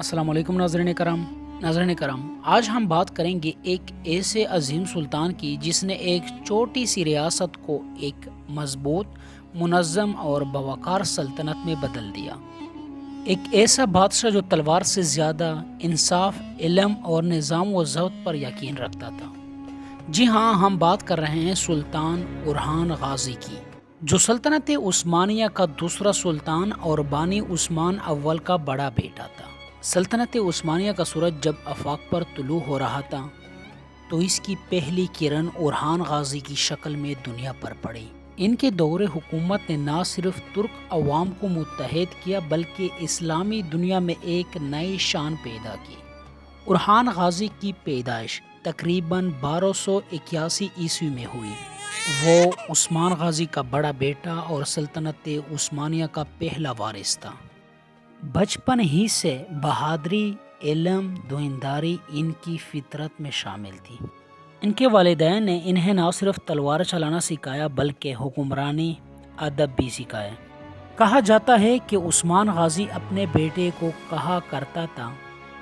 السلام علیکم ناظرین کرام، آج ہم بات کریں گے ایک ایسے عظیم سلطان کی جس نے ایک چھوٹی سی ریاست کو ایک مضبوط، منظم اور باوقار سلطنت میں بدل دیا۔ ایک ایسا بادشاہ جو تلوار سے زیادہ انصاف، علم اور نظام و ضبط پر یقین رکھتا تھا۔ جی ہاں، ہم بات کر رہے ہیں سلطان اورحان غازی کی، جو سلطنت عثمانیہ کا دوسرا سلطان اور بانی عثمان اول کا بڑا بیٹا تھا۔ سلطنت عثمانیہ کا سورج جب آفاق پر طلوع ہو رہا تھا تو اس کی پہلی کرن اورحان غازی کی شکل میں دنیا پر پڑی۔ ان کے دور حکومت نے نہ صرف ترک عوام کو متحد کیا بلکہ اسلامی دنیا میں ایک نئی شان پیدا کی۔ اورحان غازی کی پیدائش تقریباً 1281 عیسوی میں ہوئی۔ وہ عثمان غازی کا بڑا بیٹا اور سلطنت عثمانیہ کا پہلا وارث تھا۔ بچپن ہی سے بہادری، علم، دینداری ان کی فطرت میں شامل تھی۔ ان کے والدین نے انہیں نہ صرف تلوار چلانا سکھایا بلکہ حکمرانی، ادب بھی سکھایا۔ کہا جاتا ہے کہ عثمان غازی اپنے بیٹے کو کہا کرتا تھا،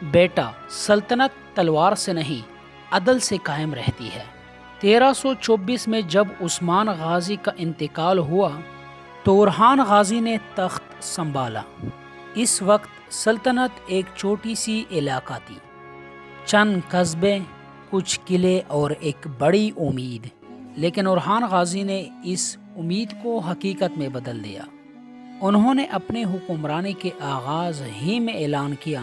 بیٹا، سلطنت تلوار سے نہیں، عدل سے قائم رہتی ہے۔ 1324 میں جب عثمان غازی کا انتقال ہوا تو اورحان غازی نے تخت سنبھالا۔ اس وقت سلطنت ایک چھوٹی سی علاقہ تھی، چند قصبے، کچھ قلعے اور ایک بڑی امید۔ لیکن اورحان غازی نے اس امید کو حقیقت میں بدل دیا۔ انہوں نے اپنے حکمرانی کے آغاز ہی میں اعلان کیا،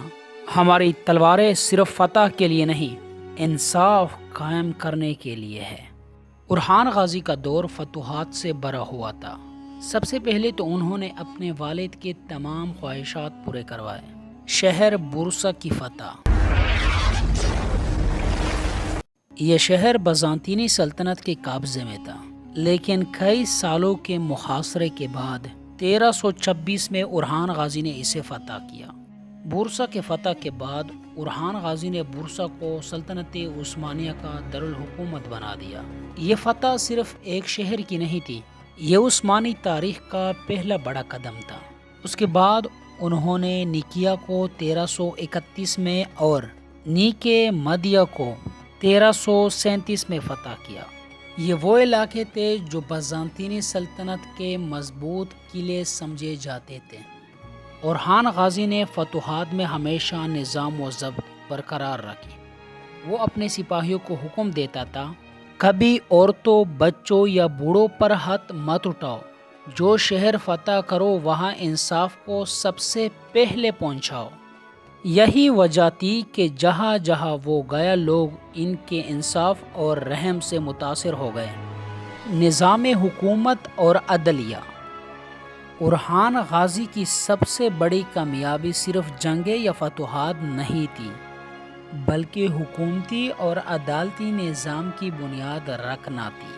ہماری تلواریں صرف فتح کے لیے نہیں، انصاف قائم کرنے کے لیے ہے۔ اورحان غازی کا دور فتوحات سے بھرا ہوا تھا۔ سب سے پہلے تو انہوں نے اپنے والد کے تمام خواہشات پورے کروائے۔ شہر بورسا کی فتح۔ یہ شہر بازنطینی سلطنت کے قبضے میں تھا، لیکن کئی سالوں کے محاصرے کے بعد 1326 میں اورحان غازی نے اسے فتح کیا۔ بورسا کے فتح کے بعد اورحان غازی نے بورسا کو سلطنت عثمانیہ کا دارالحکومت بنا دیا۔ یہ فتح صرف ایک شہر کی نہیں تھی، یہ عثمانی تاریخ کا پہلا بڑا قدم تھا۔ اس کے بعد انہوں نے نیقیہ کو 1331 میں اور نیقے مدیہ کو 1337 میں فتح کیا۔ یہ وہ علاقے تھے جو بازنطینی سلطنت کے مضبوط قلعے سمجھے جاتے تھے۔ اورحان غازی نے فتوحات میں ہمیشہ نظام و ضبط برقرار رکھی۔ وہ اپنے سپاہیوں کو حکم دیتا تھا، کبھی عورتوں، بچوں یا بوڑھوں پر ہاتھ مت اٹھاؤ، جو شہر فتح کرو وہاں انصاف کو سب سے پہلے پہنچاؤ۔ یہی وجہ تھی کہ جہاں جہاں وہ گیا لوگ ان کے انصاف اور رحم سے متاثر ہو گئے۔ نظام حکومت اور عدلیہ۔ اورحان غازی کی سب سے بڑی کامیابی صرف جنگیں یا فتوحات نہیں تھی بلکہ حکومتی اور عدالتی نظام کی بنیاد رکھنا تھی۔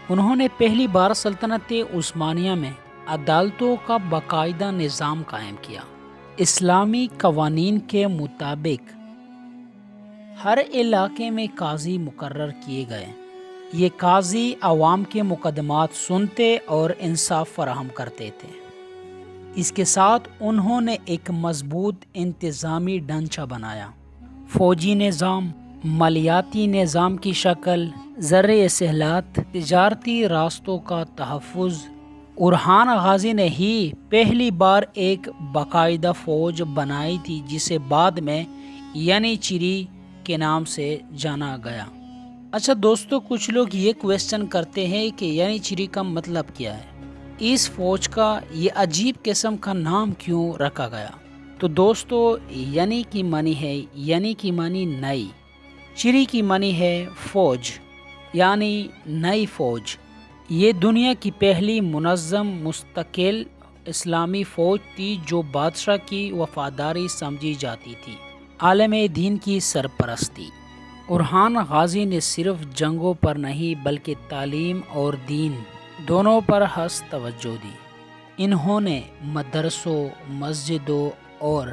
انہوں نے پہلی بار سلطنت عثمانیہ میں عدالتوں کا باقاعدہ نظام قائم کیا۔ اسلامی قوانین کے مطابق ہر علاقے میں قاضی مقرر کیے گئے۔ یہ قاضی عوام کے مقدمات سنتے اور انصاف فراہم کرتے تھے۔ اس کے ساتھ انہوں نے ایک مضبوط انتظامی ڈھانچہ بنایا، فوجی نظام، مالیاتی نظام کی شکل، زرعی اصلاحات، تجارتی راستوں کا تحفظ۔ اورحان غازی نے ہی پہلی بار ایک باقاعدہ فوج بنائی تھی جسے بعد میں ینیچری کے نام سے جانا گیا۔ اچھا دوستو، کچھ لوگ یہ کویسچن کرتے ہیں کہ ینیچری کا مطلب کیا ہے، اس فوج کا یہ عجیب قسم کا نام کیوں رکھا گیا؟ تو دوستو، ینی کی معنی ہے، ینی کی معنی نئی، چری کی معنی ہے فوج، یعنی نئی فوج۔ یہ دنیا کی پہلی منظم مستقل اسلامی فوج تھی جو بادشاہ کی وفاداری سمجھی جاتی تھی، عالم دین کی سرپرستی۔ اورحان غازی نے صرف جنگوں پر نہیں بلکہ تعلیم اور دین دونوں پر خاص توجہ دی۔ انہوں نے مدرسوں، مسجدوں اور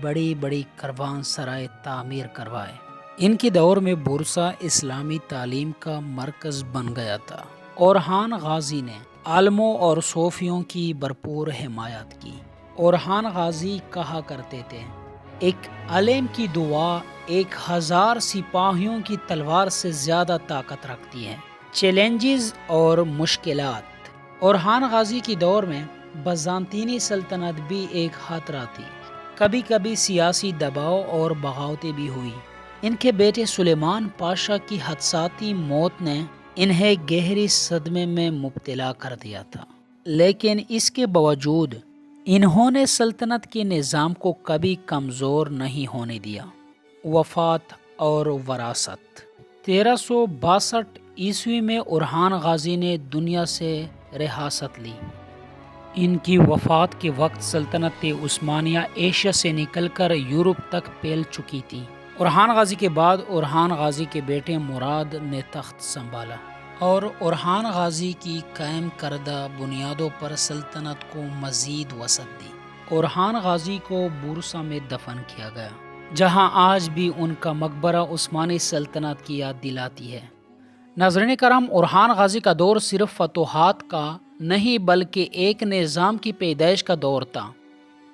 بڑی بڑی کاروان سرائے تعمیر کروائے۔ ان کے دور میں بورسا اسلامی تعلیم کا مرکز بن گیا تھا۔ اورحان غازی نے عالموں اور صوفیوں کی بھرپور حمایت کی۔ اورحان غازی کہا کرتے تھے، ایک علم کی دعا 1000 سپاہیوں کی تلوار سے زیادہ طاقت رکھتی ہے۔ چیلنجز اور مشکلات۔ اورحان غازی کی دور میں بازنطینی سلطنت بھی ایک خطرہ تھی۔ کبھی کبھی سیاسی دباؤ اور بغاوتیں بھی ہوئی۔ ان کے بیٹے سلیمان پاشا کی حادثاتی موت نے انہیں گہری صدمے میں مبتلا کر دیا تھا، لیکن اس کے باوجود انہوں نے سلطنت کے نظام کو کبھی کمزور نہیں ہونے دیا۔ وفات اور وراثت۔ 1362 عیسوی میں اورحان غازی نے دنیا سے رحلت لی۔ ان کی وفات کے وقت سلطنت عثمانیہ ایشیا سے نکل کر یورپ تک پھیل چکی تھی۔ اورحان غازی کے بعد اورحان غازی کے بیٹے مراد نے تخت سنبھالا اور اورحان غازی کی قائم کردہ بنیادوں پر سلطنت کو مزید وسعت دی۔ اورحان غازی کو بورسا میں دفن کیا گیا، جہاں آج بھی ان کا مقبرہ عثمانی سلطنت کی یاد دلاتی ہے۔ ناظرین کرام، اورحان غازی کا دور صرف فتوحات کا نہیں بلکہ ایک نظام کی پیدائش کا دور تھا۔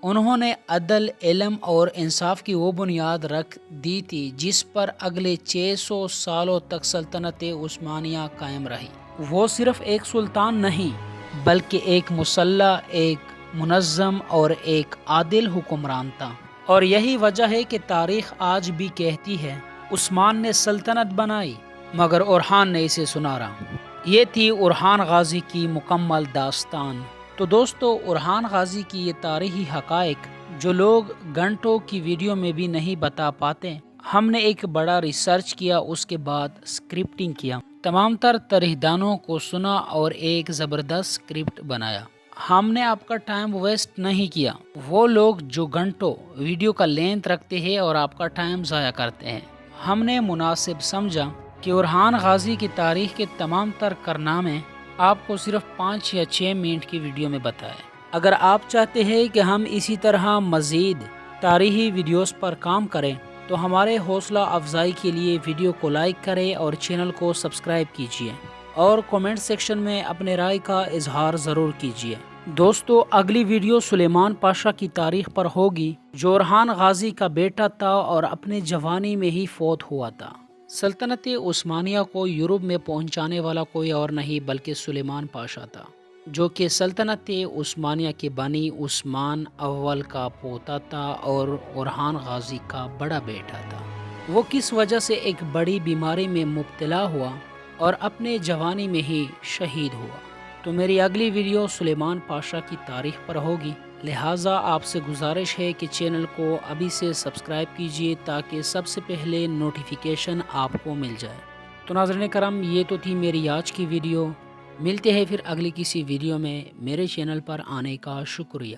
انہوں نے عدل، علم اور انصاف کی وہ بنیاد رکھ دی تھی جس پر اگلے 600 سالوں تک سلطنت عثمانیہ قائم رہی۔ وہ صرف ایک سلطان نہیں بلکہ ایک مسلح، ایک منظم اور ایک عادل حکمران تھا، اور یہی وجہ ہے کہ تاریخ آج بھی کہتی ہے عثمان نے سلطنت بنائی مگر اورحان نے اسے سنارا۔ یہ تھی اورحان غازی کی مکمل داستان۔ تو دوستو، اورحان غازی کی یہ تاریخی حقائق جو لوگ گھنٹوں کی ویڈیو میں بھی نہیں بتا پاتے، ہم نے ایک بڑا ریسرچ کیا، اس کے بعد اسکرپٹنگ کیا، تمام تر تاریخ دانوں کو سنا اور ایک زبردست اسکرپٹ بنایا۔ ہم نے آپ کا ٹائم ویسٹ نہیں کیا۔ وہ لوگ جو گھنٹوں ویڈیو کا لینتھ رکھتے ہیں اور آپ کا ٹائم ضائع کرتے ہیں، ہم نے مناسب سمجھا کہ اورحان غازی کی تاریخ کے تمام تر کارنامے آپ کو صرف 5 یا 6 منٹ کی ویڈیو میں بتائے۔ اگر آپ چاہتے ہیں کہ ہم اسی طرح مزید تاریخی ویڈیوز پر کام کریں تو ہمارے حوصلہ افزائی کے لیے ویڈیو کو لائک کریں اور چینل کو سبسکرائب کیجیے اور کمنٹ سیکشن میں اپنے رائے کا اظہار ضرور کیجیے۔ دوستو، اگلی ویڈیو سلیمان پاشا کی تاریخ پر ہوگی، جو اورحان غازی کا بیٹا تھا اور اپنے جوانی میں ہی فوت ہوا تھا۔ سلطنت عثمانیہ کو یورپ میں پہنچانے والا کوئی اور نہیں بلکہ سلیمان پاشا تھا، جو کہ سلطنت عثمانیہ کے بانی عثمان اول کا پوتا تھا اور اورحان غازی کا بڑا بیٹا تھا۔ وہ کس وجہ سے ایک بڑی بیماری میں مبتلا ہوا اور اپنے جوانی میں ہی شہید ہوا۔ تو میری اگلی ویڈیو سلیمان پاشا کی تاریخ پر ہوگی، لہٰذا آپ سے گزارش ہے کہ چینل کو ابھی سے سبسکرائب کیجیے تاکہ سب سے پہلے نوٹیفیکیشن آپ کو مل جائے۔ تو ناظرین کرام، یہ تو تھی میری آج کی ویڈیو۔ ملتے ہیں پھر اگلی کسی ویڈیو میں۔ میرے چینل پر آنے کا شکریہ۔